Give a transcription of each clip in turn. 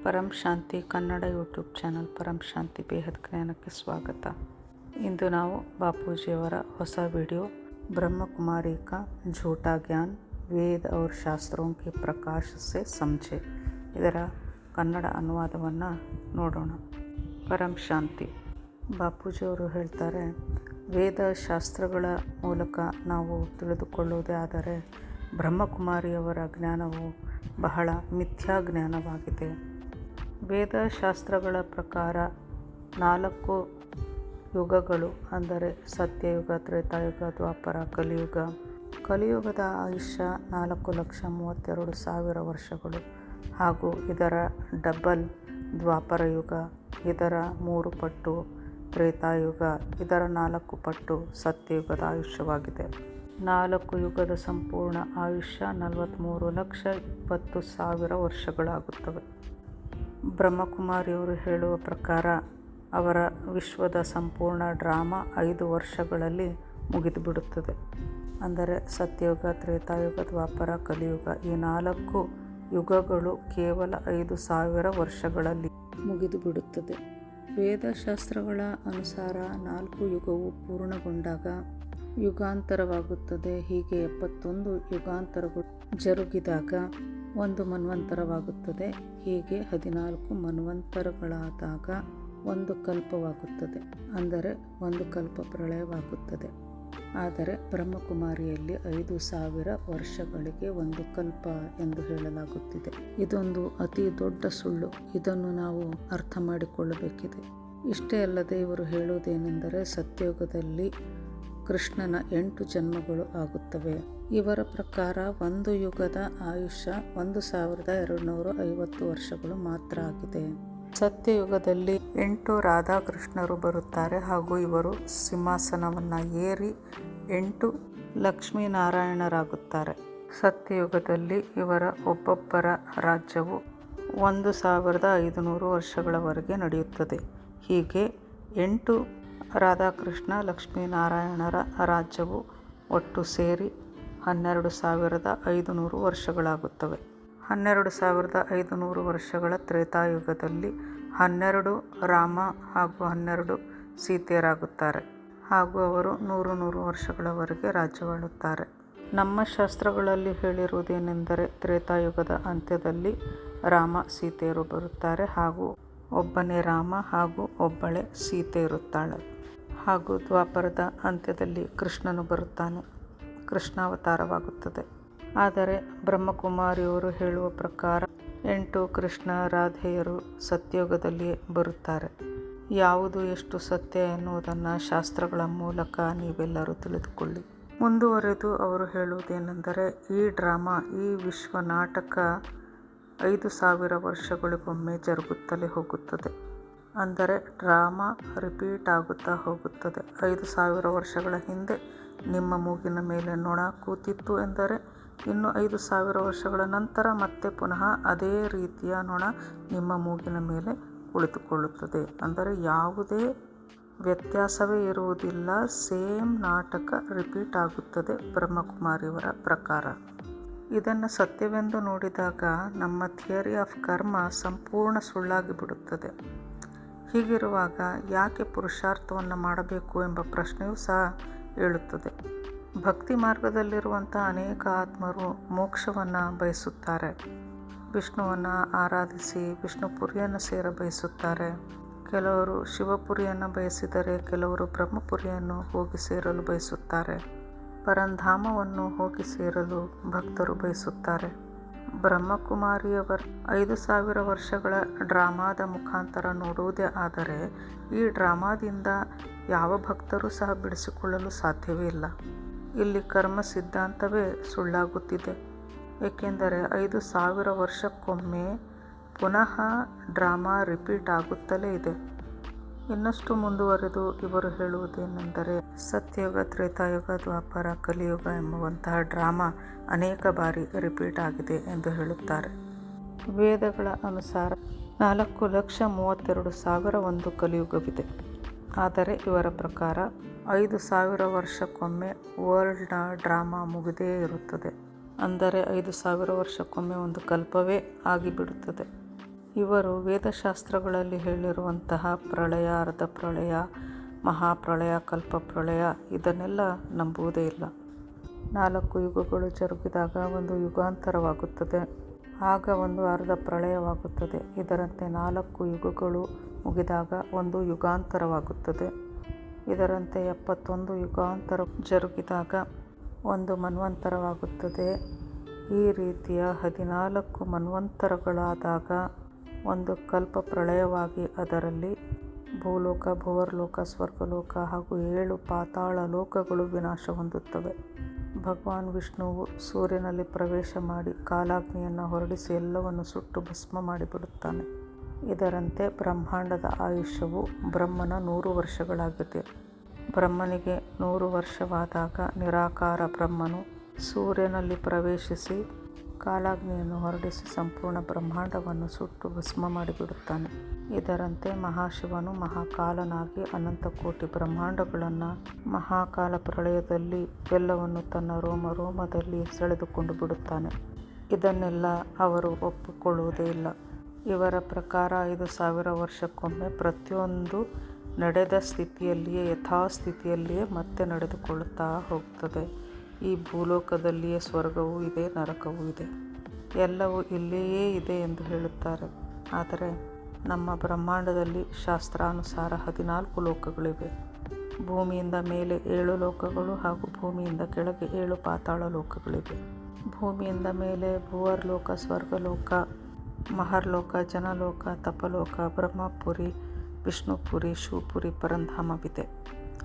ಪರಂ ಶಾಂತಿ Kannada YouTube channel ಪರಂ ಶಾಂತಿ ಬೇಹದ್ ಜ್ಞಾನಕ್ಕೆ ಸ್ವಾಗತ. ಇಂದು ನಾವು ಬಾಪೂಜಿಯವರ ಹೊಸ ವಿಡಿಯೋ ಬ್ರಹ್ಮ ಕುಮಾರಿ ಕಾ ಝೂಠಾ ಜ್ಞಾನ್ ವೇದ और ಶಾಸ್ತ್ರೋं के प्रकाश से समझे ಇದರ ಕನ್ನಡ ಅನುವಾದವನ್ನು ನೋಡೋಣ. ಪರಂ ಶಾಂತಿ ಬಾಪೂಜಿಯವರು ಹೇಳ್ತಾರೆ, ವೇದ ಶಾಸ್ತ್ರಗಳ ಮೂಲಕ ನಾವು ತಿಳಿದುಕೊಳ್ಳುವುದೇ ಆದರೆ ಬ್ರಹ್ಮಕುಮಾರಿಯವರ ಜ್ಞಾನವು ಬಹಳ ಮಿಥ್ಯಾ ಜ್ಞಾನವಾಗಿದೆ. ವೇದಶಾಸ್ತ್ರಗಳ ಪ್ರಕಾರ 4 ಯುಗಗಳು ಅಂದರೆ ಸತ್ಯಯುಗ, ತ್ರೇತಾಯುಗ, ದ್ವಾಪರ, ಕಲಿಯುಗ. ಕಲಿಯುಗದ ಆಯುಷ್ಯ 4,32,000 ವರ್ಷಗಳು ಹಾಗೂ ಇದರ ಡಬಲ್ ದ್ವಾಪರ ಯುಗ, ಇದರ 3 ಪಟ್ಟು ತ್ರೇತಾಯುಗ, ಇದರ 4 ಪಟ್ಟು ಸತ್ಯಯುಗದ ಆಯುಷ್ಯವಾಗಿದೆ. 4 ಯುಗದ ಸಂಪೂರ್ಣ ಆಯುಷ್ಯ 43,20,000 ವರ್ಷಗಳಾಗುತ್ತವೆ. ಬ್ರಹ್ಮಕುಮಾರಿಯವರು ಹೇಳುವ ಪ್ರಕಾರ ಅವರ ವಿಶ್ವದ ಸಂಪೂರ್ಣ ಡ್ರಾಮಾ 5 ವರ್ಷಗಳಲ್ಲಿ ಮುಗಿದು ಬಿಡುತ್ತದೆ. ಅಂದರೆ ಸತ್ಯಯುಗ, ತ್ರೇತಾಯುಗ, ದ್ವಾಪರ, ಕಲಿಯುಗ ಈ 4 ಯುಗಗಳು ಕೇವಲ 5,000 ವರ್ಷಗಳಲ್ಲಿ ಮುಗಿದು ಬಿಡುತ್ತದೆ. ವೇದಶಾಸ್ತ್ರಗಳ ಅನುಸಾರ 4 ಯುಗವು ಪೂರ್ಣಗೊಂಡಾಗ ಯುಗಾಂತರವಾಗುತ್ತದೆ. ಹೀಗೆ 71 ಯುಗಾಂತರಗಳು ಜರುಗಿದಾಗ 1 ಮನ್ವಂತರವಾಗುತ್ತದೆ. ಹೀಗೆ 14 ಮನ್ವಂತರಗಳಾದಾಗ 1 ಕಲ್ಪವಾಗುತ್ತದೆ. ಅಂದರೆ 1 ಕಲ್ಪ ಪ್ರಳಯವಾಗುತ್ತದೆ. ಆದರೆ ಬ್ರಹ್ಮಕುಮಾರಿಯಲ್ಲಿ 5,000 ವರ್ಷಗಳಿಗೆ 1 ಕಲ್ಪ ಎಂದು ಹೇಳಲಾಗುತ್ತಿದೆ. ಇದೊಂದು ಅತಿ ದೊಡ್ಡ ಸುಳ್ಳು. ಇದನ್ನು ನಾವು ಅರ್ಥ ಮಾಡಿಕೊಳ್ಳಬೇಕಿದೆ. ಇಷ್ಟೇ ಅಲ್ಲದೆ ಇವರು ಹೇಳುವುದೇನೆಂದರೆ ಸತ್ಯಯುಗದಲ್ಲಿ ಕೃಷ್ಣನ 8 ಜನ್ಮಗಳು ಆಗುತ್ತವೆ. ಇವರ ಪ್ರಕಾರ 1 ಯುಗದ ಆಯುಷ್ಯ 1,250 ವರ್ಷಗಳು ಮಾತ್ರ ಆಗಿದೆ. ಸತ್ಯಯುಗದಲ್ಲಿ 8 ರಾಧಾಕೃಷ್ಣರು ಬರುತ್ತಾರೆ ಹಾಗೂ ಇವರು ಸಿಂಹಾಸನವನ್ನು ಏರಿ 8 ಲಕ್ಷ್ಮೀನಾರಾಯಣರಾಗುತ್ತಾರೆ. ಸತ್ಯಯುಗದಲ್ಲಿ ಇವರ ಒಬ್ಬೊಬ್ಬರ ರಾಜ್ಯವು 1,500 ವರ್ಷಗಳವರೆಗೆ ನಡೆಯುತ್ತದೆ. ಹೀಗೆ 8 ರಾಧಾಕೃಷ್ಣ ಲಕ್ಷ್ಮೀನಾರಾಯಣರ ರಾಜ್ಯವು ಒಟ್ಟು ಸೇರಿ 12,500 ವರ್ಷಗಳಾಗುತ್ತವೆ. 12,500 ವರ್ಷಗಳ ತ್ರೇತಾಯುಗದಲ್ಲಿ 12 ರಾಮ ಹಾಗೂ 12 ಸೀತೆಯರಾಗುತ್ತಾರೆ ಹಾಗೂ ಅವರು 100 ವರ್ಷಗಳವರೆಗೆ ರಾಜ್ಯವಾಳುತ್ತಾರೆ. ನಮ್ಮ ಶಾಸ್ತ್ರಗಳಲ್ಲಿ ಹೇಳಿರುವುದೇನೆಂದರೆ ತ್ರೇತಾಯುಗದ ಅಂತ್ಯದಲ್ಲಿ ರಾಮ ಸೀತೆಯರು ಬರುತ್ತಾರೆ ಹಾಗೂ ಒಬ್ಬನೇ ರಾಮ ಹಾಗೂ ಒಬ್ಬಳೇ ಸೀತೆ ಇರುತ್ತಾಳೆ. ಹಾಗೂ ದ್ವಾಪರದ ಅಂತ್ಯದಲ್ಲಿ ಕೃಷ್ಣನು ಬರುತ್ತಾನೆ, ಕೃಷ್ಣಾವತಾರವಾಗುತ್ತದೆ. ಆದರೆ ಬ್ರಹ್ಮಕುಮಾರಿಯವರು ಹೇಳುವ ಪ್ರಕಾರ 8 ಕೃಷ್ಣ ರಾಧೆಯರು ಸತ್ಯಯುಗದಲ್ಲಿಯೇ ಬರುತ್ತಾರೆ. ಯಾವುದು ಎಷ್ಟು ಸತ್ಯ ಎನ್ನುವುದನ್ನು ಶಾಸ್ತ್ರಗಳ ಮೂಲಕ ನೀವೆಲ್ಲರೂ ತಿಳಿದುಕೊಳ್ಳಿ. ಮುಂದುವರೆದು ಅವರು ಹೇಳುವುದೇನೆಂದರೆ ಈ ಡ್ರಾಮಾ, ಈ ವಿಶ್ವ ನಾಟಕ 5,000 ವರ್ಷಗಳಿಗೊಮ್ಮೆ ಜರುಗುತ್ತಲೇ ಹೋಗುತ್ತದೆ. ಅಂದರೆ ಡ್ರಾಮಾ ರಿಪೀಟ್ ಆಗುತ್ತಾ ಹೋಗುತ್ತದೆ. 5,000 ವರ್ಷಗಳ ಹಿಂದೆ ನಿಮ್ಮ ಮೂಗಿನ ಮೇಲೆ ನೊಣ ಕೂತಿತ್ತು ಎಂದರೆ ಇನ್ನು 5,000 ವರ್ಷಗಳ ನಂತರ ಮತ್ತೆ ಪುನಃ ಅದೇ ರೀತಿಯ ನೊಣ ನಿಮ್ಮ ಮೂಗಿನ ಮೇಲೆ ಕುಳಿತುಕೊಳ್ಳುತ್ತದೆ. ಅಂದರೆ ಯಾವುದೇ ವ್ಯತ್ಯಾಸವೇ ಇರುವುದಿಲ್ಲ. ಸೇಮ್ ನಾಟಕ ರಿಪೀಟ್ ಆಗುತ್ತದೆ ಬ್ರಹ್ಮಕುಮಾರಿಯವರ ಪ್ರಕಾರ. ಇದನ್ನು ಸತ್ಯವೆಂದು ನೋಡಿದಾಗ ನಮ್ಮ ಥಿಯರಿ ಆಫ್ ಕರ್ಮ ಸಂಪೂರ್ಣ ಸುಳ್ಳಾಗಿ ಬಿಡುತ್ತದೆ. ಹೀಗಿರುವಾಗ ಯಾಕೆ ಪುರುಷಾರ್ಥವನ್ನು ಮಾಡಬೇಕು ಎಂಬ ಪ್ರಶ್ನೆಯೂ ಸಹ ಏಳುತ್ತದೆ. ಭಕ್ತಿ ಮಾರ್ಗದಲ್ಲಿರುವಂಥ ಅನೇಕ ಆತ್ಮರು ಮೋಕ್ಷವನ್ನು ಬಯಸುತ್ತಾರೆ. ವಿಷ್ಣುವನ್ನು ಆರಾಧಿಸಿ ವಿಷ್ಣುಪುರಿಯನ್ನು ಸೇರ ಬಯಸುತ್ತಾರೆ. ಕೆಲವರು ಶಿವಪುರಿಯನ್ನು ಬಯಸಿದರೆ ಕೆಲವರು ಬ್ರಹ್ಮಪುರಿಯನ್ನು ಹೋಗಿ ಸೇರಲು ಬಯಸುತ್ತಾರೆ. ಪರಂಧಾಮವನ್ನು ಹೋಗಿ ಸೇರಲು ಭಕ್ತರು ಬಯಸುತ್ತಾರೆ. ಬ್ರಹ್ಮಕುಮಾರಿಯವರ 5,000 ವರ್ಷಗಳ ಡ್ರಾಮಾದ ಮುಖಾಂತರ ನೋಡುವುದೇ ಆದರೆ ಈ ಡ್ರಾಮಾದಿಂದ ಯಾವ ಭಕ್ತರೂ ಸಹ ಬಿಡಿಸಿಕೊಳ್ಳಲು ಸಾಧ್ಯವೇ ಇಲ್ಲ. ಇಲ್ಲಿ ಕರ್ಮ ಸಿದ್ಧಾಂತವೇ ಸುಳ್ಳಾಗುತ್ತಿದೆ. ಏಕೆಂದರೆ 5,000 ವರ್ಷಕ್ಕೊಮ್ಮೆ ಪುನಃ ಡ್ರಾಮಾ ರಿಪೀಟ್ ಆಗುತ್ತಲೇ ಇದೆ. ಇನ್ನಷ್ಟು ಮುಂದುವರೆದು ಇವರು ಹೇಳುವುದೇನೆಂದರೆ ಸತ್ಯಯುಗ, ತ್ರೇತಾಯುಗ, ದ್ವಾಪರ, ಕಲಿಯುಗ ಎಂಬುವಂತಹ ಡ್ರಾಮಾ ಅನೇಕ ಬಾರಿ ರಿಪೀಟ್ ಆಗಿದೆ ಎಂದು ಹೇಳುತ್ತಾರೆ. ವೇದಗಳ ಅನುಸಾರ 4,32,000 ಒಂದು ಕಲಿಯುಗವಿದೆ. ಆದರೆ ಇವರ ಪ್ರಕಾರ 5,000 ವರ್ಷಕ್ಕೊಮ್ಮೆ ವರ್ಲ್ಡ್ನ ಡ್ರಾಮಾ ಮುಗಿದೇ ಇರುತ್ತದೆ. ಅಂದರೆ 5,000 ವರ್ಷಕ್ಕೊಮ್ಮೆ ಒಂದು ಕಲ್ಪವೇ ಆಗಿಬಿಡುತ್ತದೆ. ಇವರು ವೇದಶಾಸ್ತ್ರಗಳಲ್ಲಿ ಹೇಳಿರುವಂತಹ ಪ್ರಳಯ, ಅರ್ಧ ಪ್ರಳಯ, ಮಹಾಪ್ರಳಯ, ಕಲ್ಪಪ್ರಳಯ ಇದನ್ನೆಲ್ಲ ನಂಬುವುದೇ ಇಲ್ಲ. 4 ಯುಗಗಳು ಜರುಗಿದಾಗ ಒಂದು ಯುಗಾಂತರವಾಗುತ್ತದೆ, ಆಗ ಒಂದು ಅರ್ಧ ಪ್ರಳಯವಾಗುತ್ತದೆ. ಇದರಂತೆ 4 ಯುಗಗಳು ಮುಗಿದಾಗ ಒಂದು ಯುಗಾಂತರವಾಗುತ್ತದೆ. ಇದರಂತೆ 71 ಯುಗಾಂತರ ಜರುಗಿದಾಗ ಒಂದು ಮನ್ವಂತರವಾಗುತ್ತದೆ. ಈ ರೀತಿಯ 14 ಮನ್ವಂತರಗಳಾದಾಗ ಒಂದು ಕಲ್ಪ ಪ್ರಳಯವಾಗಿ ಅದರಲ್ಲಿ ಭೂಲೋಕ, ಭುವರ್ಲೋಕ, ಸ್ವರ್ಗಲೋಕ ಹಾಗೂ 7 ಪಾತಾಳ ಲೋಕಗಳು ವಿನಾಶ ಹೊಂದುತ್ತವೆ. ಭಗವಾನ್ ವಿಷ್ಣುವು ಸೂರ್ಯನಲ್ಲಿ ಪ್ರವೇಶ ಮಾಡಿ ಕಾಲಾಗ್ನಿಯನ್ನು ಹೊರಡಿಸಿ ಎಲ್ಲವನ್ನು ಸುಟ್ಟು ಭಸ್ಮ ಮಾಡಿಬಿಡುತ್ತಾನೆ. ಇದರಂತೆ ಬ್ರಹ್ಮಾಂಡದ ಆಯುಷ್ಯವು ಬ್ರಹ್ಮನ 100 ವರ್ಷಗಳಾಗಿದೆ. ಬ್ರಹ್ಮನಿಗೆ 100 ವರ್ಷವಾದಾಗ ನಿರಾಕಾರ ಬ್ರಹ್ಮನು ಸೂರ್ಯನಲ್ಲಿ ಪ್ರವೇಶಿಸಿ ಕಾಲಾಗ್ನಿಯನ್ನು ಹೊರಡಿಸಿ ಸಂಪೂರ್ಣ ಬ್ರಹ್ಮಾಂಡವನ್ನು ಸುಟ್ಟು ಭಸ್ಮ ಮಾಡಿಬಿಡುತ್ತಾನೆ. ಇದರಂತೆ ಮಹಾಶಿವನು ಮಹಾಕಾಲನಾಗಿ ಅನಂತ ಕೋಟಿ ಬ್ರಹ್ಮಾಂಡಗಳನ್ನು ಮಹಾಕಾಲ ಪ್ರಳಯದಲ್ಲಿ ಎಲ್ಲವನ್ನು ತನ್ನ ರೋಮದಲ್ಲಿ ಸೆಳೆದುಕೊಂಡು ಬಿಡುತ್ತಾನೆ. ಇದನ್ನೆಲ್ಲ ಅವರು ಒಪ್ಪಿಕೊಳ್ಳುವುದೇ ಇಲ್ಲ. ಇವರ ಪ್ರಕಾರ 5,000 ವರ್ಷಕ್ಕೊಮ್ಮೆ ಪ್ರತಿಯೊಂದು ನಡೆದ ಸ್ಥಿತಿಯಲ್ಲಿಯೇ ಯಥಾಸ್ಥಿತಿಯಲ್ಲಿಯೇ ಮತ್ತೆ ನಡೆದುಕೊಳ್ಳುತ್ತಾ ಹೋಗುತ್ತದೆ. ಈ ಭೂಲೋಕದಲ್ಲಿಯೇ ಸ್ವರ್ಗವೂ ಇದೆ, ನರಕವೂ ಇದೆ, ಎಲ್ಲವೂ ಇಲ್ಲಿಯೇ ಇದೆ ಎಂದು ಹೇಳುತ್ತಾರೆ. ಆದರೆ ನಮ್ಮ ಬ್ರಹ್ಮಾಂಡದಲ್ಲಿ ಶಾಸ್ತ್ರಾನುಸಾರ 14 ಲೋಕಗಳಿವೆ. ಭೂಮಿಯಿಂದ ಮೇಲೆ 7 ಲೋಕಗಳು ಹಾಗೂ ಭೂಮಿಯಿಂದ ಕೆಳಗೆ 7 ಪಾತಾಳ ಲೋಕಗಳಿವೆ. ಭೂಮಿಯಿಂದ ಮೇಲೆ ಭುವರ್ಲೋಕ, ಸ್ವರ್ಗಲೋಕ, ಮಹರ್ಲೋಕ, ಜನಲೋಕ, ತಪಲೋಕ, ಬ್ರಹ್ಮಪುರಿ, ವಿಷ್ಣುಪುರಿ, ಶಿವಪುರಿ, ಪರಂಧಾಮವಿದೆ.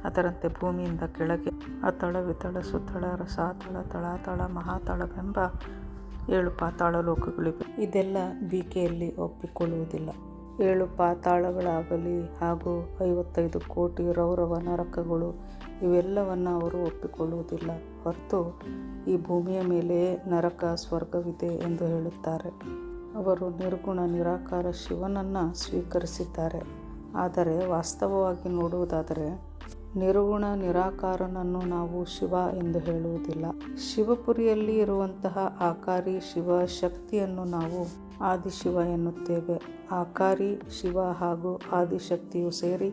ಅದರಂತೆ ಭೂಮಿಯಿಂದ ಕೆಳಗೆ ಅತಳ, ವಿತಳ, ಸುತಳ, ರಸಾತಳ, ತಳಾತಳ, ಮಹಾತಳವೆಂಬ 7 ಪಾತಾಳ ಲೋಕಗಳಿವೆ. ಇದೆಲ್ಲ ಬೀಕೆಯಲ್ಲಿ ಒಪ್ಪಿಕೊಳ್ಳುವುದಿಲ್ಲ. 7 ಪಾತಾಳಗಳಾಗಲಿ ಹಾಗೂ 55 ಕೋಟಿ ರೌರವ ನರಕಗಳು ಇವೆಲ್ಲವನ್ನು ಅವರು ಒಪ್ಪಿಕೊಳ್ಳುವುದಿಲ್ಲ. ಹೊರತು ಈ ಭೂಮಿಯ ಮೇಲೆಯೇ ನರಕ, ಸ್ವರ್ಗವಿದೆ ಎಂದು ಹೇಳುತ್ತಾರೆ. ಅವರು ನಿರ್ಗುಣ ನಿರಾಕಾರ ಶಿವನನ್ನು ಸ್ವೀಕರಿಸಿದ್ದಾರೆ. ಆದರೆ ವಾಸ್ತವವಾಗಿ ನೋಡುವುದಾದರೆ ನಿರ್ಗುಣ ನಿರಾಕಾರನನ್ನು ನಾವು ಶಿವ ಎಂದು ಹೇಳುವುದಿಲ್ಲ. ಶಿವಪುರಿಯಲ್ಲಿ ಇರುವಂತಹ ಆಕಾರಿ ಶಿವ ಶಕ್ತಿಯನ್ನು ನಾವು ಆದಿಶಿವ ಎನ್ನುತ್ತೇವೆ. ಆಕಾರಿ ಶಿವ ಹಾಗೂ ಆದಿಶಕ್ತಿಯು ಸೇರಿ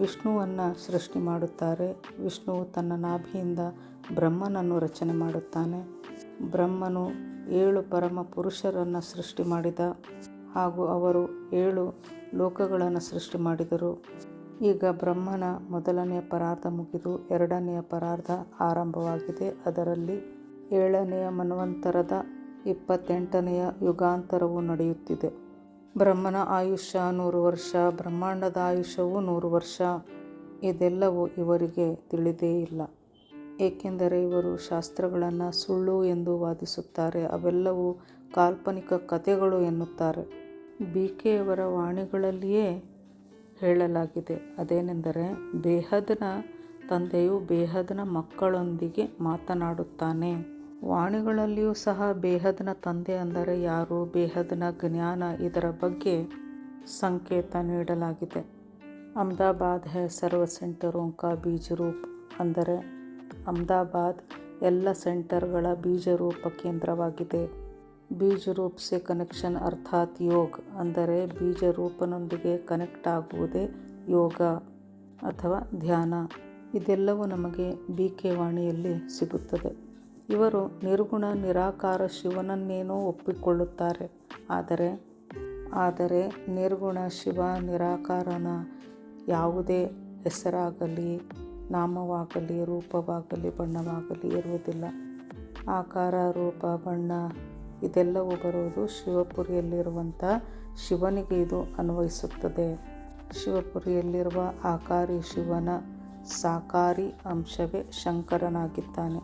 ವಿಷ್ಣುವನ್ನು ಸೃಷ್ಟಿ ಮಾಡುತ್ತಾರೆ. ವಿಷ್ಣುವು ತನ್ನ ನಾಭಿಯಿಂದ ಬ್ರಹ್ಮನನ್ನು ರಚನೆ ಮಾಡುತ್ತಾನೆ. ಬ್ರಹ್ಮನು 7 ಪರಮ ಪುರುಷರನ್ನು ಸೃಷ್ಟಿ ಮಾಡಿದ ಹಾಗೂ ಅವರು 7 ಲೋಕಗಳನ್ನು ಸೃಷ್ಟಿ ಮಾಡಿದರು. ಈಗ ಬ್ರಹ್ಮನ ಮೊದಲನೆಯ ಪರಾರ್ಧ ಮುಗಿದು 2ನೆಯ ಪರಾರ್ಧ ಆರಂಭವಾಗಿದೆ. ಅದರಲ್ಲಿ 7ನೆಯ ಮನ್ವಂತರದ 28ನೆಯ ಯುಗಾಂತರವು ನಡೆಯುತ್ತಿದೆ. ಬ್ರಹ್ಮನ ಆಯುಷ್ಯ 100 ವರ್ಷ, ಬ್ರಹ್ಮಾಂಡದ ಆಯುಷ್ಯವು 100 ವರ್ಷ. ಇದೆಲ್ಲವೂ ಇವರಿಗೆ ತಿಳಿದೇ ಇಲ್ಲ. ಏಕೆಂದರೆ ಇವರು ಶಾಸ್ತ್ರಗಳನ್ನು ಸುಳ್ಳು ಎಂದು ವಾದಿಸುತ್ತಾರೆ. ಅವೆಲ್ಲವೂ ಕಾಲ್ಪನಿಕ ಕಥೆಗಳು ಎನ್ನುತ್ತಾರೆ. ಬೀಕೆಯವರ ವಾಣಿಗಳಲ್ಲಿಯೇ ಹೇಳಲಾಗಿದೆ. ಅದೇನೆಂದರೆ, ಬೇಹದ್ನ ತಂದೆಯು ಬೇಹದ್ನ ಮಕ್ಕಳೊಂದಿಗೆ ಮಾತನಾಡುತ್ತಾನೆ. ವಾಣಿಗಳಲ್ಲಿಯೂ ಸಹ ಬೇಹದ್ನ ತಂದೆ ಅಂದರೆ ಯಾರು, ಬೇಹದ್ನ ಜ್ಞಾನ, ಇದರ ಬಗ್ಗೆ ಸಂಕೇತ ನೀಡಲಾಗಿದೆ. ಅಹಮದಾಬಾದ್ ಹೈ ಸರ್ವ ಸೆಂಟರೋಂ ಕಾ ಬೀಜ ರೂಪ್ ಅಂದರೆ ಅಹಮದಾಬಾದ್ ಎಲ್ಲ ಸೆಂಟರ್ಗಳ ಬೀಜರೂಪ ಕೇಂದ್ರವಾಗಿದೆ. ಬೀಜ ರೂಪ್ ಸೆ ಕನೆಕ್ಷನ್ ಅರ್ಥಾತ್ ಯೋಗ್ ಅಂದರೆ ಬೀಜರೂಪನೊಂದಿಗೆ ಕನೆಕ್ಟ್ ಆಗುವುದೇ ಯೋಗ ಅಥವಾ ಧ್ಯಾನ. ಇದೆಲ್ಲವೂ ನಮಗೆ ಬೀಕೆ ವಾಣಿಯಲ್ಲಿ ಸಿಗುತ್ತದೆ. ಇವರು ನಿರ್ಗುಣ ನಿರಾಕಾರ ಶಿವನನ್ನೇನೋ ಒಪ್ಪಿಕೊಳ್ಳುತ್ತಾರೆ. ಆದರೆ ನಿರ್ಗುಣ ಶಿವ ನಿರಾಕಾರನ ಯಾವುದೇ ಹೆಸರಾಗಲಿ, ನಾಮವಾಗಲಿ, ರೂಪವಾಗಲಿ, ಬಣ್ಣವಾಗಲಿ ಇರುವುದಿಲ್ಲ. ಆಕಾರ, ರೂಪ, ಬಣ್ಣ ಇದೆಲ್ಲವೂ ಬರುವುದು ಶಿವಪುರಿಯಲ್ಲಿರುವಂಥ ಶಿವನಿಗೆ ಇದು ಅನ್ವಯಿಸುತ್ತದೆ. ಶಿವಪುರಿಯಲ್ಲಿರುವ ಆಕಾರಿ ಶಿವನ ಸಾಕಾರಿ ಅಂಶವೇ ಶಂಕರನಾಗಿದ್ದಾನೆ.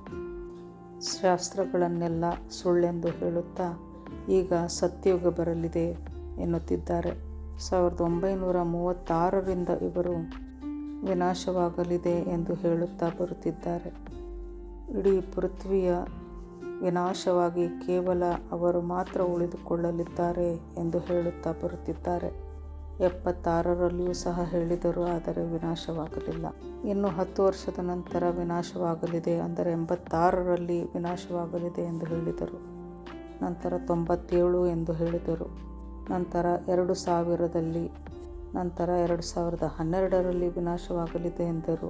ಶಾಸ್ತ್ರಗಳನ್ನೆಲ್ಲ ಸುಳ್ಳೆಂದು ಹೇಳುತ್ತಾ ಈಗ ಸತ್ಯಯುಗ ಬರಲಿದೆ ಎನ್ನುತ್ತಿದ್ದಾರೆ. 1936ರಿಂದ ಇವರು ವಿನಾಶವಾಗಲಿದೆ ಎಂದು ಹೇಳುತ್ತಾ ಬರುತ್ತಿದ್ದಾರೆ. ಇಡೀ ಪೃಥ್ವಿಯ ವಿನಾಶವಾಗಿ ಕೇವಲ ಅವರು ಮಾತ್ರ ಉಳಿದುಕೊಳ್ಳಲಿದ್ದಾರೆ ಎಂದು ಹೇಳುತ್ತಾ ಬರುತ್ತಿದ್ದಾರೆ. 76ರಲ್ಲಿಯೂ ಸಹ ಹೇಳಿದರು, ಆದರೆ ವಿನಾಶವಾಗಲಿಲ್ಲ. ಇನ್ನು 10 ವರ್ಷದ ನಂತರ ವಿನಾಶವಾಗಲಿದೆ ಅಂದರೆ 86ರಲ್ಲಿ ವಿನಾಶವಾಗಲಿದೆ ಎಂದು ಹೇಳಿದರು. ನಂತರ 97 ಎಂದು ಹೇಳಿದರು. ನಂತರ 2000ರಲ್ಲಿ, ನಂತರ 2012ರಲ್ಲಿ ವಿನಾಶವಾಗಲಿದೆ ಎಂದರು.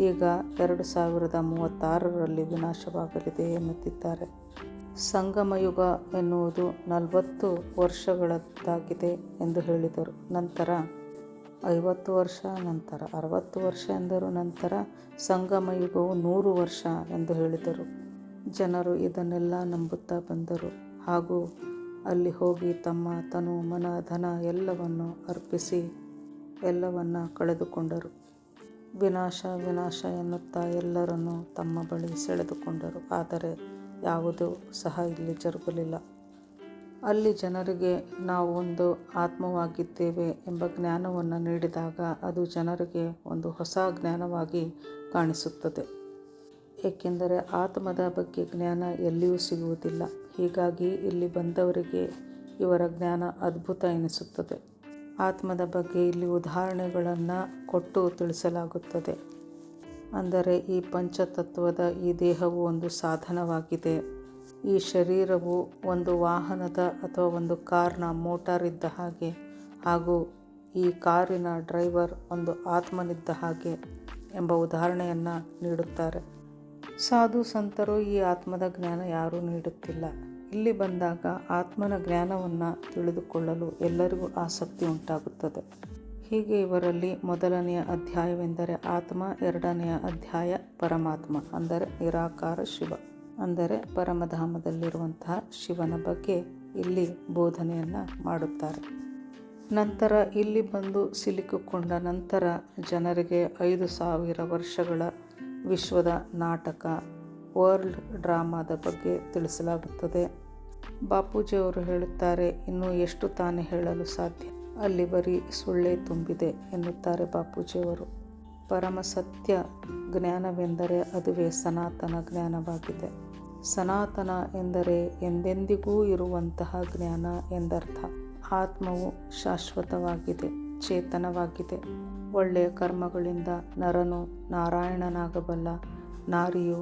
ಈಗ 2036ರಲ್ಲಿ ವಿನಾಶವಾಗಲಿದೆ ಎನ್ನುತ್ತಿದ್ದಾರೆ. ಸಂಗಮಯುಗ ಎನ್ನುವುದು 40 ವರ್ಷಗಳದ್ದಾಗಿದೆ ಎಂದು ಹೇಳಿದರು. ನಂತರ 50 ವರ್ಷ, ನಂತರ 60 ವರ್ಷ ಎಂದರು. ನಂತರ ಸಂಗಮಯುಗವು 100 ವರ್ಷ ಎಂದು ಹೇಳಿದರು. ಜನರು ಇದನ್ನೆಲ್ಲ ನಂಬುತ್ತಾ ಬಂದರು ಹಾಗೂ ಅಲ್ಲಿ ಹೋಗಿ ತಮ್ಮ ತನು, ಮನ, ಧನ ಎಲ್ಲವನ್ನು ಅರ್ಪಿಸಿ ಎಲ್ಲವನ್ನ ಕಳೆದುಕೊಂಡರು. ವಿನಾಶ ವಿನಾಶ ಎನ್ನುತ್ತಾ ಎಲ್ಲರನ್ನೂ ತಮ್ಮ ಬಳಿ ಸೆಳೆದುಕೊಂಡರು. ಆದರೆ ಯಾವುದೂ ಸಹ ಇಲ್ಲಿ ಜರುಗಲಿಲ್ಲ. ಅಲ್ಲಿ ಜನರಿಗೆ ನಾವು ಒಂದು ಆತ್ಮವಾಗಿದ್ದೇವೆ ಎಂಬ ಜ್ಞಾನವನ್ನು ನೀಡಿದಾಗ ಅದು ಜನರಿಗೆ ಒಂದು ಹೊಸ ಜ್ಞಾನವಾಗಿ ಕಾಣಿಸುತ್ತದೆ. ಏಕೆಂದರೆ ಆತ್ಮದ ಬಗ್ಗೆ ಜ್ಞಾನ ಎಲ್ಲಿಯೂ ಸಿಗುವುದಿಲ್ಲ. ಹೀಗಾಗಿ ಇಲ್ಲಿ ಬಂದವರಿಗೆ ಇವರ ಜ್ಞಾನ ಅದ್ಭುತ ಎನಿಸುತ್ತದೆ. ಆತ್ಮದ ಬಗ್ಗೆ ಇಲ್ಲಿ ಉದಾಹರಣೆಗಳನ್ನು ಕೊಟ್ಟು ತಿಳಿಸಲಾಗುತ್ತದೆ. ಅಂದರೆ ಈ ಪಂಚತತ್ವದ ಈ ದೇಹವು ಒಂದು ಸಾಧನವಾಗಿದೆ. ಈ ಶರೀರವು ಒಂದು ವಾಹನದ ಅಥವಾ ಒಂದು ಕಾರ್ನ ಮೋಟಾರ್ ಇದ್ದ ಹಾಗೆ ಹಾಗೂ ಈ ಕಾರಿನ ಡ್ರೈವರ್ ಒಂದು ಆತ್ಮನಿದ್ದ ಹಾಗೆ ಎಂಬ ಉದಾಹರಣೆಯನ್ನು ನೀಡುತ್ತಾರೆ. ಸಾಧು ಸಂತರು ಈ ಆತ್ಮದ ಜ್ಞಾನ ಯಾರೂ ನೀಡುತ್ತಿಲ್ಲ. ಇಲ್ಲಿ ಬಂದಾಗ ಆತ್ಮನ ಜ್ಞಾನವನ್ನು ತಿಳಿದುಕೊಳ್ಳಲು ಎಲ್ಲರಿಗೂ ಆಸಕ್ತಿ ಉಂಟಾಗುತ್ತದೆ. ಹೀಗೆ ಇವರಲ್ಲಿ ಮೊದಲನೆಯ ಅಧ್ಯಾಯವೆಂದರೆ ಆತ್ಮ, ಎರಡನೆಯ ಅಧ್ಯಾಯ ಪರಮಾತ್ಮ ಅಂದರೆ ನಿರಾಕಾರ ಶಿವ, ಅಂದರೆ ಪರಮಧಾಮದಲ್ಲಿರುವಂತಹ ಶಿವನ ಬಗ್ಗೆ ಇಲ್ಲಿ ಬೋಧನೆಯನ್ನು ಮಾಡುತ್ತಾರೆ. ನಂತರ ಇಲ್ಲಿ ಬಂದು ಸಿಲುಕಿಕೊಂಡ ನಂತರ ಜನರಿಗೆ 5000 ವರ್ಷಗಳ ವಿಶ್ವದ ನಾಟಕ, ವರ್ಲ್ಡ್ ಡ್ರಾಮಾದ ಬಗ್ಗೆ ತಿಳಿಸಲಾಗುತ್ತದೆ. ಬಾಪೂಜಿಯವರು ಹೇಳುತ್ತಾರೆ, ಇನ್ನು ಎಷ್ಟು ತಾನೇ ಹೇಳಲು ಸಾಧ್ಯ, ಅಲ್ಲಿ ಬರೀ ಸುಳ್ಳೇ ತುಂಬಿದೆ ಎನ್ನುತ್ತಾರೆ ಬಾಪೂಜಿಯವರು. ಪರಮ ಸತ್ಯ ಜ್ಞಾನವೆಂದರೆ ಅದುವೇ ಸನಾತನ ಜ್ಞಾನವಾಗಿದೆ. ಸನಾತನ ಎಂದರೆ ಎಂದೆಂದಿಗೂ ಇರುವಂತಹ ಜ್ಞಾನ ಎಂದರ್ಥ. ಆತ್ಮವು ಶಾಶ್ವತವಾಗಿದೆ, ಚೇತನವಾಗಿದೆ. ಒಳ್ಳೆಯ ಕರ್ಮಗಳಿಂದ ನರನು ನಾರಾಯಣನಾಗಬಲ್ಲ, ನಾರಿಯು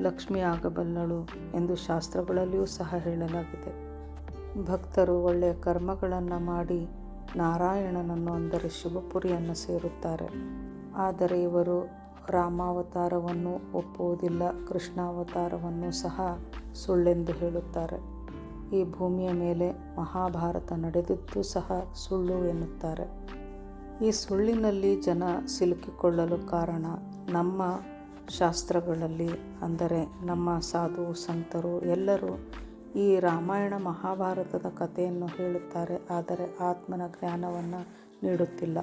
ಲಕ್ಷ್ಮಿ ಆಗಬಲ್ಲಳು ಎಂದು ಶಾಸ್ತ್ರಗಳಲ್ಲಿಯೂ ಸಹ ಹೇಳಲಾಗಿದೆ. ಭಕ್ತರು ಒಳ್ಳೆಯ ಕರ್ಮಗಳನ್ನು ಮಾಡಿ ನಾರಾಯಣನನ್ನು ಅಂದರೆ ಶಿವಪುರಿಯನ್ನು ಸೇರುತ್ತಾರೆ. ಆದರೆ ಇವರು ರಾಮಾವತಾರವನ್ನು ಒಪ್ಪುವುದಿಲ್ಲ, ಕೃಷ್ಣಾವತಾರವನ್ನು ಸಹ ಸುಳ್ಳೆಂದು ಹೇಳುತ್ತಾರೆ. ಈ ಭೂಮಿಯ ಮೇಲೆ ಮಹಾಭಾರತ ನಡೆದಿದ್ದು ಸಹ ಸುಳ್ಳು ಎನ್ನುತ್ತಾರೆ. ಈ ಸುಳ್ಳಿನಲ್ಲಿ ಜನ ಸಿಲುಕಿಕೊಳ್ಳಲು ಕಾರಣ ನಮ್ಮ ಶಾಸ್ತ್ರಗಳಲ್ಲಿ, ಅಂದರೆ ನಮ್ಮ ಸಾಧು ಸಂತರು ಎಲ್ಲರೂ ಈ ರಾಮಾಯಣ ಮಹಾಭಾರತದ ಕಥೆಯನ್ನು ಹೇಳುತ್ತಾರೆ. ಆದರೆ ಆತ್ಮನ ಜ್ಞಾನವನ್ನು ನೀಡುತ್ತಿಲ್ಲ.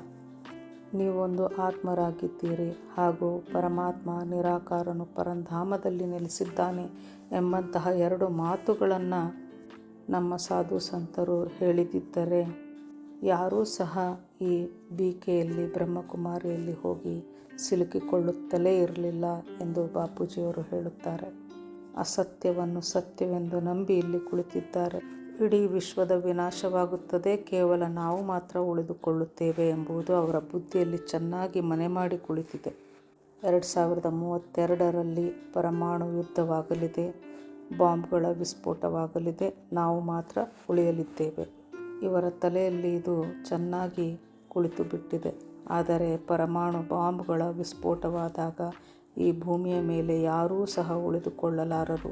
ನೀವೊಂದು ಆತ್ಮರಾಗಿದ್ದೀರಿ ಹಾಗೂ ಪರಮಾತ್ಮ ನಿರಾಕಾರನು ಪರಂಧಾಮದಲ್ಲಿ ನೆಲೆಸಿದ್ದಾನೆ ಎಂಬಂತಹ 2 ಮಾತುಗಳನ್ನು ನಮ್ಮ ಸಾಧು ಸಂತರು ಹೇಳಿದ್ದರೆ ಯಾರೂ ಸಹ ಈ ಬೀಕೆಯಲ್ಲಿ ಬ್ರಹ್ಮಕುಮಾರಿಯಲ್ಲಿ ಹೋಗಿ ಸಿಲುಕಿಕೊಳ್ಳುತ್ತಲೇ ಇರಲಿಲ್ಲ ಎಂದು ಬಾಪೂಜಿಯವರು ಹೇಳುತ್ತಾರೆ. ಅಸತ್ಯವನ್ನು ಸತ್ಯವೆಂದು ನಂಬಿ ಇಲ್ಲಿ ಕುಳಿತಿದ್ದಾರೆ. ಇಡೀ ವಿಶ್ವದ ವಿನಾಶವಾಗುತ್ತದೆ, ಕೇವಲ ನಾವು ಮಾತ್ರ ಉಳಿದುಕೊಳ್ಳುತ್ತೇವೆ ಎಂಬುದು ಅವರ ಬುದ್ಧಿಯಲ್ಲಿ ಚೆನ್ನಾಗಿ ಮನೆ ಮಾಡಿ ಕುಳಿತಿದೆ. 2032ರಲ್ಲಿ ಪರಮಾಣು ಯುದ್ಧವಾಗಲಿದೆ, ಬಾಂಬ್ಗಳ ವಿಸ್ಫೋಟವಾಗಲಿದೆ, ನಾವು ಮಾತ್ರ ಉಳಿಯಲಿದ್ದೇವೆ. ಇವರ ತಲೆಯಲ್ಲಿ ಇದು ಚೆನ್ನಾಗಿ ಕುಳಿತು ಬಿಟ್ಟಿದೆ. ಆದರೆ ಪರಮಾಣು ಬಾಂಬ್ಗಳ ವಿಸ್ಫೋಟವಾದಾಗ ಈ ಭೂಮಿಯ ಮೇಲೆ ಯಾರೂ ಸಹ ಉಳಿದುಕೊಳ್ಳಲಾರರು.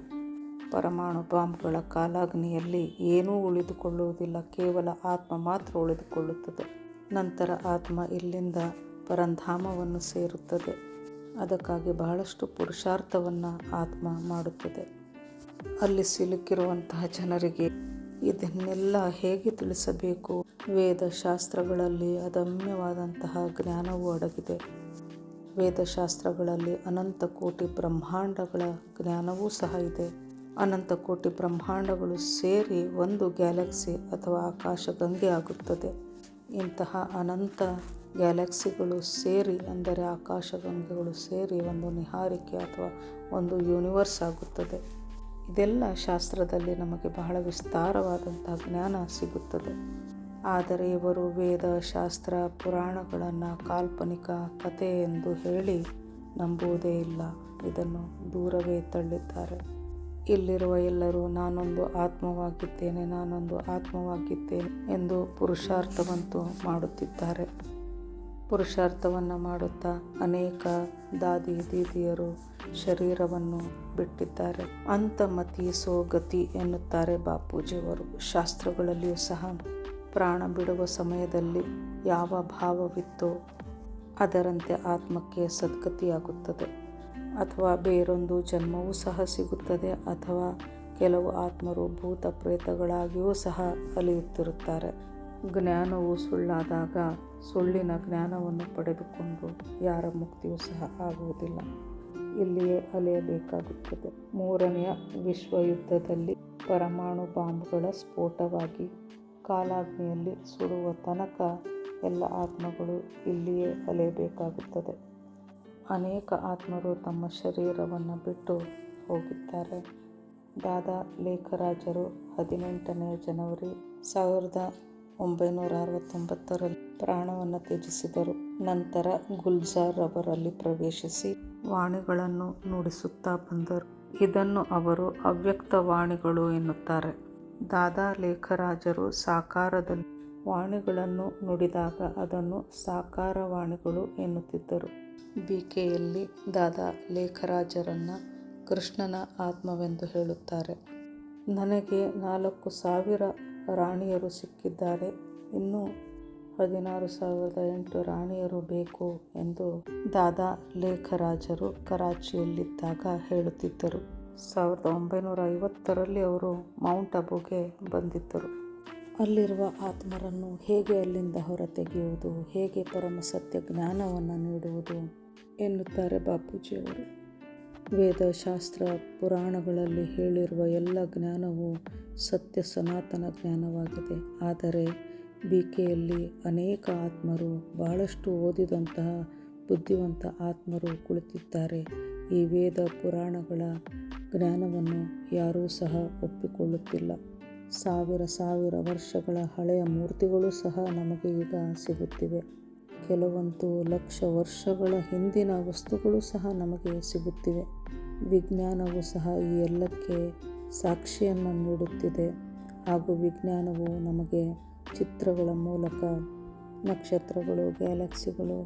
ಪರಮಾಣು ಬಾಂಬ್ಗಳ ಕಾಲಾಗ್ನಿಯಲ್ಲಿ ಏನೂ ಉಳಿದುಕೊಳ್ಳುವುದಿಲ್ಲ, ಕೇವಲ ಆತ್ಮ ಮಾತ್ರ ಉಳಿದುಕೊಳ್ಳುತ್ತದೆ. ನಂತರ ಆತ್ಮ ಇಲ್ಲಿಂದ ಪರಂಧಾಮವನ್ನು ಸೇರುತ್ತದೆ. ಅದಕ್ಕಾಗಿ ಬಹಳಷ್ಟು ಪುರುಷಾರ್ಥವನ್ನು ಆತ್ಮ ಮಾಡುತ್ತದೆ. ಅಲ್ಲಿ ಸಿಲುಕಿರುವಂತಹ ಜನರಿಗೆ ಇದನ್ನೆಲ್ಲ ಹೇಗೆ ತಿಳಿಸಬೇಕು? ವೇದಶಾಸ್ತ್ರಗಳಲ್ಲಿ ಅದಮ್ಯವಾದಂತಹ ಜ್ಞಾನವೂ ಅಡಗಿದೆ. ವೇದಶಾಸ್ತ್ರಗಳಲ್ಲಿ ಅನಂತ ಕೋಟಿ ಬ್ರಹ್ಮಾಂಡಗಳ ಜ್ಞಾನವೂ ಸಹ ಇದೆ. ಅನಂತ ಕೋಟಿ ಬ್ರಹ್ಮಾಂಡಗಳು ಸೇರಿ ಒಂದು ಗ್ಯಾಲಕ್ಸಿ ಅಥವಾ ಆಕಾಶಗಂಗೆ ಆಗುತ್ತದೆ. ಇಂತಹ ಅನಂತ ಗ್ಯಾಲಕ್ಸಿಗಳು ಸೇರಿ, ಅಂದರೆ ಆಕಾಶಗಂಗೆಗಳು ಸೇರಿ ಒಂದು ನಿಹಾರಿಕೆ ಅಥವಾ ಒಂದು ಯೂನಿವರ್ಸ್ ಆಗುತ್ತದೆ. ಇದೆಲ್ಲ ಶಾಸ್ತ್ರದಲ್ಲಿ ನಮಗೆ ಬಹಳ ವಿಸ್ತಾರವಾದಂತಹ ಜ್ಞಾನ ಸಿಗುತ್ತದೆ. ಆದರೆ ಇವರು ವೇದ, ಶಾಸ್ತ್ರ, ಪುರಾಣಗಳನ್ನು ಕಾಲ್ಪನಿಕ ಕಥೆ ಎಂದು ಹೇಳಿ ನಂಬುವುದೇ ಇಲ್ಲ. ಇದನ್ನು ದೂರವೇ ತಳ್ಳಿದ್ದಾರೆ. ಇಲ್ಲಿರುವ ಎಲ್ಲರೂ ನಾನೊಂದು ಆತ್ಮವಾಗಿದ್ದೇನೆ, ನಾನೊಂದು ಆತ್ಮವಾಗಿದ್ದೇನೆ ಎಂದು ಪುರುಷಾರ್ಥವಂತೂ ಮಾಡುತ್ತಿದ್ದಾರೆ. ಪುರುಷಾರ್ಥವನ್ನು ಮಾಡುತ್ತಾ ಅನೇಕ ದಾದಿ ದೀದಿಯರು ಶರೀರವನ್ನು ಬಿಟ್ಟಿದ್ದಾರೆ. ಅಂತಮತಿ ಸೋ ಗತಿ ಎನ್ನುತ್ತಾರೆ ಬಾಪೂಜಿಯವರು. ಶಾಸ್ತ್ರಗಳಲ್ಲಿಯೂ ಸಹ ಪ್ರಾಣ ಬಿಡುವ ಸಮಯದಲ್ಲಿ ಯಾವ ಭಾವವಿತ್ತೋ ಅದರಂತೆ ಆತ್ಮಕ್ಕೆ ಸದ್ಗತಿಯಾಗುತ್ತದೆ, ಅಥವಾ ಬೇರೊಂದು ಜನ್ಮವೂ ಸಹ ಸಿಗುತ್ತದೆ, ಅಥವಾ ಕೆಲವು ಆತ್ಮರು ಭೂತ ಪ್ರೇತಗಳಾಗಿಯೂ ಸಹ ಅಲಿಯುತ್ತಿರುತ್ತಾರೆ. ಜ್ಞಾನವು ಸುಳ್ಳಾದಾಗ ಸುಳ್ಳಿನ ಜ್ಞಾನವನ್ನು ಪಡೆದುಕೊಂಡು ಯಾರ ಮುಕ್ತಿಯೂ ಸಹ ಆಗುವುದಿಲ್ಲ, ಇಲ್ಲಿಯೇ ಅಲೆಯಬೇಕಾಗುತ್ತದೆ. ಮೂರನೆಯ ವಿಶ್ವಯುದ್ಧದಲ್ಲಿ ಪರಮಾಣು ಬಾಂಬ್ಗಳ ಸ್ಫೋಟವಾಗಿ ಕಾಲಾಗ್ನಿಯಲ್ಲಿ ಸುಡುವ ತನಕ ಎಲ್ಲ ಆತ್ಮಗಳು ಇಲ್ಲಿಯೇ ಅಲೆಯಬೇಕಾಗುತ್ತದೆ. ಅನೇಕ ಆತ್ಮರು ತಮ್ಮ ಶರೀರವನ್ನು ಬಿಟ್ಟು ಹೋಗಿದ್ದಾರೆ. ದಾದಾ ಲೇಖರಾಜರು 18ನೇ ಜನವರಿ 1969ರಲ್ಲಿ ಪ್ರಾಣವನ್ನು ತ್ಯಜಿಸಿದರು. ನಂತರ ಗುಲ್ಜಾರ್ ರವರಲ್ಲಿ ಪ್ರವೇಶಿಸಿ ವಾಣಿಗಳನ್ನು ನುಡಿಸುತ್ತಾ ಬಂದರು. ಇದನ್ನು ಅವರು ಅವ್ಯಕ್ತ ವಾಣಿಗಳು ಎನ್ನುತ್ತಾರೆ. ದಾದಾ ಲೇಖರಾಜರು ಸಾಕಾರದಲ್ಲಿ ವಾಣಿಗಳನ್ನು ನುಡಿದಾಗ ಅದನ್ನು ಸಾಕಾರ ವಾಣಿಗಳು ಎನ್ನುತ್ತಿದ್ದರು. ಬಿಕೆಯಲ್ಲಿ ದಾದಾ ಲೇಖರಾಜರನ್ನು ಕೃಷ್ಣನ ಆತ್ಮವೆಂದು ಹೇಳುತ್ತಾರೆ. ನನಗೆ 4,000 ರಾಣಿಯರು ಸಿಕ್ಕಿದ್ದಾರೆ, ಇನ್ನೂ 16,008 ರಾಣಿಯರು ಬೇಕು ಎಂದು ದಾದಾ ಲೇಖರಾಜರು ಕರಾಚಿಯಲ್ಲಿದ್ದಾಗ ಹೇಳುತ್ತಿದ್ದರು. 1950ರಲ್ಲಿ ಅವರು ಮೌಂಟ್ ಅಬುಗೆ ಬಂದಿದ್ದರು. ಅಲ್ಲಿರುವ ಆತ್ಮರನ್ನು ಹೇಗೆ ಅಲ್ಲಿಂದ ಹೊರತೆಗೆಯುವುದು, ಹೇಗೆ ಪರಮಸತ್ಯ ಜ್ಞಾನವನ್ನು ನೀಡುವುದು ಎನ್ನುತ್ತಾರೆ ಬಾಪೂಜಿಯವರು. ವೇದಶಾಸ್ತ್ರ ಪುರಾಣಗಳಲ್ಲಿ ಹೇಳಿರುವ ಎಲ್ಲ ಜ್ಞಾನವು ಸತ್ಯ ಸನಾತನ ಜ್ಞಾನವಾಗಿದೆ. ಆದರೆ ಬಿಕೆಯಲ್ಲಿ ಅನೇಕ ಆತ್ಮರು, ಬಹಳಷ್ಟು ಓದಿದಂತಹ ಬುದ್ಧಿವಂತ ಆತ್ಮರು ಕುಳಿತಿದ್ದಾರೆ. ಈ ವೇದ ಪುರಾಣಗಳ ಜ್ಞಾನವನ್ನು ಯಾರೂ ಸಹ ಒಪ್ಪಿಕೊಳ್ಳುತ್ತಿಲ್ಲ. ಸಾವಿರ ವರ್ಷಗಳ ಹಳೆಯ ಮೂರ್ತಿಗಳು ಸಹ ನಮಗೆ ಈಗ ಸಿಗುತ್ತಿವೆ. ಕೆಲವಂತೂ ಲಕ್ಷ ವರ್ಷಗಳ ಹಿಂದಿನ ವಸ್ತುಗಳು ಸಹ ನಮಗೆ ಸಿಗುತ್ತಿವೆ. ವಿಜ್ಞಾನವು ಸಹ ಈ ಎಲ್ಲಕ್ಕೆ ಸಾಕ್ಷಿಯನ್ನು ನೀಡುತ್ತಿದೆ. ಹಾಗೂ ವಿಜ್ಞಾನವು ನಮಗೆ ಚಿತ್ರಗಳ ಮೂಲಕ ನಕ್ಷತ್ರಗಳು, ಗ್ಯಾಲಕ್ಸಿಗಳು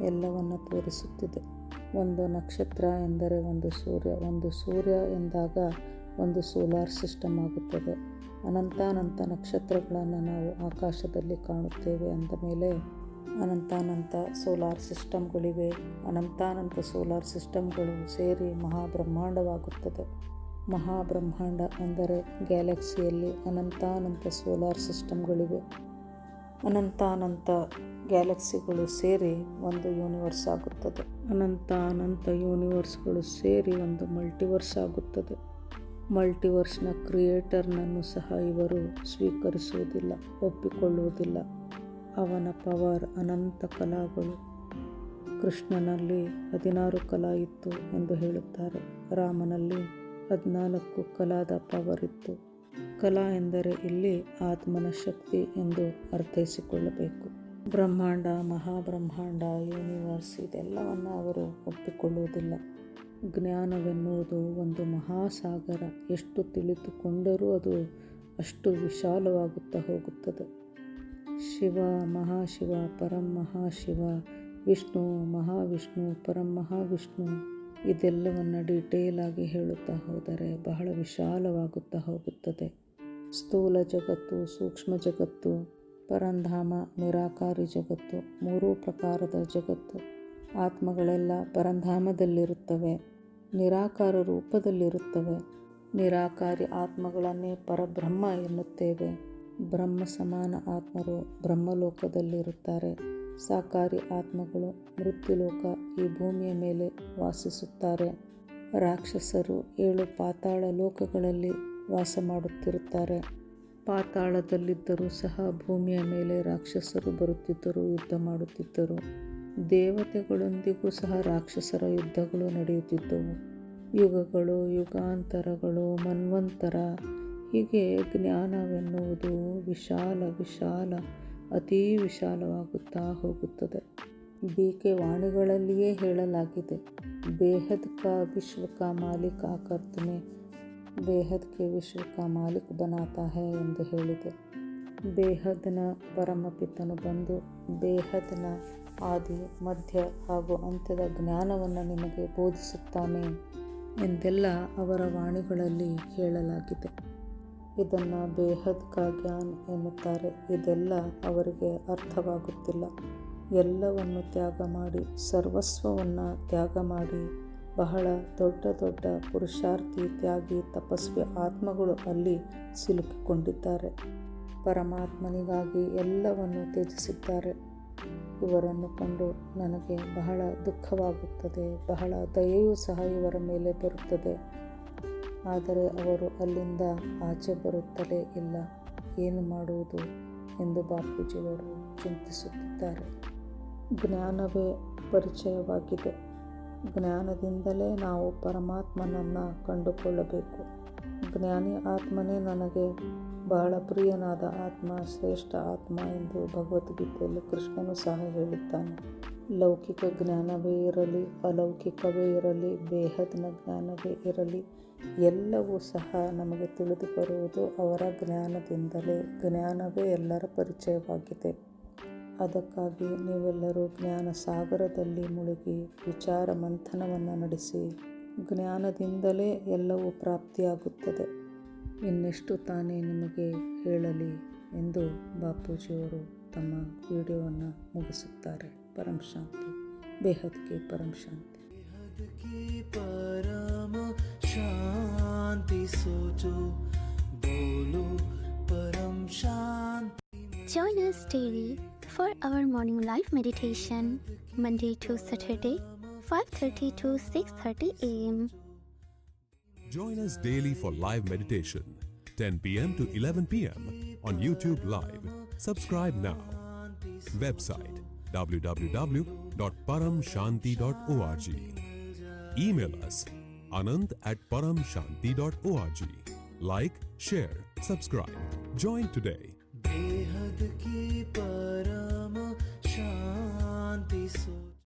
ಎಲ್ಲವನ್ನು ತೋರಿಸುತ್ತಿದೆ. ಒಂದು ನಕ್ಷತ್ರ ಎಂದರೆ ಒಂದು ಸೂರ್ಯ, ಒಂದು ಸೂರ್ಯ ಎಂದಾಗ ಒಂದು ಸೋಲಾರ್ ಸಿಸ್ಟಮ್ ಆಗುತ್ತದೆ. ಅನಂತಾನಂತ ನಕ್ಷತ್ರಗಳನ್ನು ನಾವು ಆಕಾಶದಲ್ಲಿ ಕಾಣುತ್ತೇವೆ. ಅಂದ ಮೇಲೆ ಅನಂತಾನಂತ ಸೋಲಾರ್ ಸಿಸ್ಟಮ್ಗಳಿವೆ. ಅನಂತಾನಂತ ಸೋಲಾರ್ ಸಿಸ್ಟಮ್ಗಳು ಸೇರಿ ಮಹಾಬ್ರಹ್ಮಾಂಡವಾಗುತ್ತದೆ. ಮಹಾಬ್ರಹ್ಮಾಂಡ ಅಂದರೆ ಗ್ಯಾಲಕ್ಸಿಯಲ್ಲಿ ಅನಂತಾನಂತ ಸೋಲಾರ್ ಸಿಸ್ಟಮ್ಗಳಿವೆ. ಅನಂತಾನಂತ ಗ್ಯಾಲಕ್ಸಿಗಳು ಸೇರಿ ಒಂದು ಯೂನಿವರ್ಸ್ ಆಗುತ್ತದೆ. ಅನಂತ ಯೂನಿವರ್ಸ್ಗಳು ಸೇರಿ ಒಂದು ಮಲ್ಟಿವರ್ಸ್ ಆಗುತ್ತದೆ. ಮಲ್ಟಿವರ್ಸ್ನ ಕ್ರಿಯೇಟರ್ನನ್ನು ಸಹ ಇವರು ಸ್ವೀಕರಿಸುವುದಿಲ್ಲ, ಒಪ್ಪಿಕೊಳ್ಳುವುದಿಲ್ಲ. ಅವನ ಪವರ್ ಅನಂತ ಕಲಾಗಳು. ಕೃಷ್ಣನಲ್ಲಿ 16 ಕಲಾ ಇತ್ತು ಎಂದು ಹೇಳುತ್ತಾರೆ. ರಾಮನಲ್ಲಿ 14 ಕಲಾದ ಪವರ್ ಇತ್ತು. ಕಲಾ ಎಂದರೆ ಇಲ್ಲಿ ಆತ್ಮನ ಶಕ್ತಿ ಎಂದು ಅರ್ಥೈಸಿಕೊಳ್ಳಬೇಕು. ಬ್ರಹ್ಮಾಂಡ, ಮಹಾಬ್ರಹ್ಮಾಂಡ, ಯೂನಿವರ್ಸ್ ಇದೆಲ್ಲವನ್ನು ಅವರು ಒಪ್ಪಿಕೊಳ್ಳುವುದಿಲ್ಲ. ಜ್ಞಾನವೆನ್ನುವುದು ಒಂದು ಮಹಾಸಾಗರ. ಎಷ್ಟು ತಿಳಿದುಕೊಂಡರೂ ಅದು ಅಷ್ಟು ವಿಶಾಲವಾಗುತ್ತಾ ಹೋಗುತ್ತದೆ. ಶಿವ, ಮಹಾಶಿವ, ಪರಮಹಾಶಿವ, ವಿಷ್ಣು, ಮಹಾವಿಷ್ಣು, ಪರಮಹಾವಿಷ್ಣು ಇದೆಲ್ಲವನ್ನು ಡೀಟೇಲ್ ಆಗಿ ಹೇಳುತ್ತಾ ಹೋದರೆ ಬಹಳ ವಿಶಾಲವಾಗುತ್ತಾ ಹೋಗುತ್ತದೆ. ಸ್ಥೂಲ ಜಗತ್ತು, ಸೂಕ್ಷ್ಮ ಜಗತ್ತು, ಪರಂಧಾಮ, ನಿರಾಕಾರಿ ಜಗತ್ತು, 3 ಪ್ರಕಾರದ ಜಗತ್ತು. ಆತ್ಮಗಳೆಲ್ಲ ಪರಂಧಾಮದಲ್ಲಿರುತ್ತವೆ, ನಿರಾಕಾರ ರೂಪದಲ್ಲಿರುತ್ತವೆ. ನಿರಾಕಾರಿ ಆತ್ಮಗಳನ್ನೇ ಪರಬ್ರಹ್ಮ ಎನ್ನುತ್ತೇವೆ. ಬ್ರಹ್ಮ ಸಮಾನ ಆತ್ಮರು ಬ್ರಹ್ಮಲೋಕದಲ್ಲಿರುತ್ತಾರೆ. ಸಾಕಾರಿ ಆತ್ಮಗಳು ಮೃತ್ಯುಲೋಕ, ಈ ಭೂಮಿಯ ಮೇಲೆ ವಾಸಿಸುತ್ತಾರೆ. ರಾಕ್ಷಸರು 7 ಪಾತಾಳ ಲೋಕಗಳಲ್ಲಿ ವಾಸ ಮಾಡುತ್ತಿರುತ್ತಾರೆ. ಪಾತಾಳದಲ್ಲಿದ್ದರೂ ಸಹ ಭೂಮಿಯ ಮೇಲೆ ರಾಕ್ಷಸರು ಬರುತ್ತಿದ್ದರು, ಯುದ್ಧ ಮಾಡುತ್ತಿದ್ದರು. ದೇವತೆಗಳೊಂದಿಗೂ ಸಹ ರಾಕ್ಷಸರ ಯುದ್ಧಗಳು ನಡೆಯುತ್ತಿದ್ದವು. ಯುಗಗಳು, ಯುಗಾಂತರಗಳು, ಮನ್ವಂತರ, ಹೀಗೆ ಜ್ಞಾನವೆನ್ನುವುದು ವಿಶಾಲ ಅತೀ ವಿಶಾಲವಾಗುತ್ತಾ ಹೋಗುತ್ತದೆ. ಬಿಕೆ ವಾಣಿಗಳಲ್ಲಿಯೇ ಹೇಳಲಾಗಿದೆ, ಬೇಹದ್ ಕಾ ವಿಶ್ವ ಕಾ ಮಾಲಿಕ ಕರ್ ತುಮೆ ಬೇಹದ್ಗೆ ವಿಶ್ವ ಕಾ ಮಾಲಿಕ್ ಬನಾತಾ ಹೈ ಎಂದು ಹೇಳಿದೆ. ಬೇಹದ್ನ ಪರಮಪಿತನು ಬಂದು ಬೇಹದ್ನ ಆದಿ ಮಧ್ಯ ಹಾಗೂ ಅಂತ್ಯದ ಜ್ಞಾನವನ್ನು ನಿಮಗೆ ಬೋಧಿಸುತ್ತಾನೆ ಎಂದೆಲ್ಲ ಅವರ ವಾಣಿಗಳಲ್ಲಿ ಹೇಳಲಾಗಿದೆ. ಇದನ್ನು ಬೇಹದ್ ಕಾ ಜ್ಞಾನ್ ಎನ್ನುತ್ತಾರೆ. ಇದೆಲ್ಲ ಅವರಿಗೆ ಅರ್ಥವಾಗುತ್ತಿಲ್ಲ. ಎಲ್ಲವನ್ನು ತ್ಯಾಗ ಮಾಡಿ, ಸರ್ವಸ್ವವನ್ನು ತ್ಯಾಗ ಮಾಡಿ, ಬಹಳ ದೊಡ್ಡ ದೊಡ್ಡ ಪುರುಷಾರ್ಥಿ, ತ್ಯಾಗಿ, ತಪಸ್ವಿ ಆತ್ಮಗಳು ಅಲ್ಲಿ ಸಿಲುಕಿಕೊಂಡಿದ್ದಾರೆ. ಪರಮಾತ್ಮನಿಗಾಗಿ ಎಲ್ಲವನ್ನು ತ್ಯಜಿಸಿದ್ದಾರೆ. ಇವರನ್ನು ಕಂಡು ನನಗೆ ಬಹಳ ದುಃಖವಾಗುತ್ತದೆ. ಬಹಳ ದಯೆಯೂ ಸಹ ಇವರ ಮೇಲೆ ಬರುತ್ತದೆ. ಆದರೆ ಅವರು ಅಲ್ಲಿಂದ ಆಚೆ ಬರುತ್ತಲೇ ಇಲ್ಲ. ಏನು ಮಾಡುವುದು ಎಂದು ಬಾಪೂಜಿಯವರು ಚಿಂತಿಸುತ್ತಿದ್ದಾರೆ. ಜ್ಞಾನವೇ ಪರಿಚಯವಾಗಿದೆ. ಜ್ಞಾನದಿಂದಲೇ ನಾವು ಪರಮಾತ್ಮನನ್ನು ಕಂಡುಕೊಳ್ಳಬೇಕು. ಜ್ಞಾನಿ ಆತ್ಮನೇ ನನಗೆ ಬಹಳ ಪ್ರಿಯನಾದ ಆತ್ಮ, ಶ್ರೇಷ್ಠ ಆತ್ಮ ಎಂದು ಭಗವದ್ಗೀತೆಯಲ್ಲಿ ಕೃಷ್ಣನು ಸಹ ಹೇಳಿದ್ದಾನೆ. ಲೌಕಿಕ ಜ್ಞಾನವೇ ಇರಲಿ, ಅಲೌಕಿಕವೇ ಇರಲಿ, ಬೇಹದ್ನ ಜ್ಞಾನವೇ ಇರಲಿ, ಎಲ್ಲವೂ ಸಹ ನಮಗೆ ತಿಳಿದು ಬರುವುದು ಅವರ ಜ್ಞಾನದಿಂದಲೇ. ಜ್ಞಾನವೇ ಎಲ್ಲರ ಪರಿಚಯವಾಗಿದೆ. ಅದಕ್ಕಾಗಿ ನೀವೆಲ್ಲರೂ ಜ್ಞಾನ ಸಾಗರದಲ್ಲಿ ಮುಳುಗಿ ವಿಚಾರ ಮಂಥನವನ್ನು ನಡೆಸಿ, ಜ್ಞಾನದಿಂದಲೇ ಎಲ್ಲವೂ ಪ್ರಾಪ್ತಿಯಾಗುತ್ತದೆ. ಇನ್ನೆಷ್ಟು ತಾನೇ ನಿಮಗೆ ಹೇಳಲಿ ಎಂದು ಬಾಪೂಜಿಯವರು ತಮ್ಮ ವಿಡಿಯೋವನ್ನು ಮುಗಿಸುತ್ತಾರೆ. ಪರಂ ಶಾಂತಿ. ಬೇಹದ್ಗೆ ಪರಂ ಶಾಂತಿ. ಪರಮ ಶಾಂತಿ ಸೋಚೋ ಬೋಲೋ ಪರಂ ಶಾಂತಿ. Join us daily for our morning live meditation, Monday to Saturday, 5:30 to 6:30 a.m. Join us daily for live meditation, 10 p.m. to 11 p.m. on YouTube Live. Subscribe now. Website www.paramshanti.org. Email us anand@paramshanti.org. Like, share, subscribe. Join today. बेहद की परम शांति सो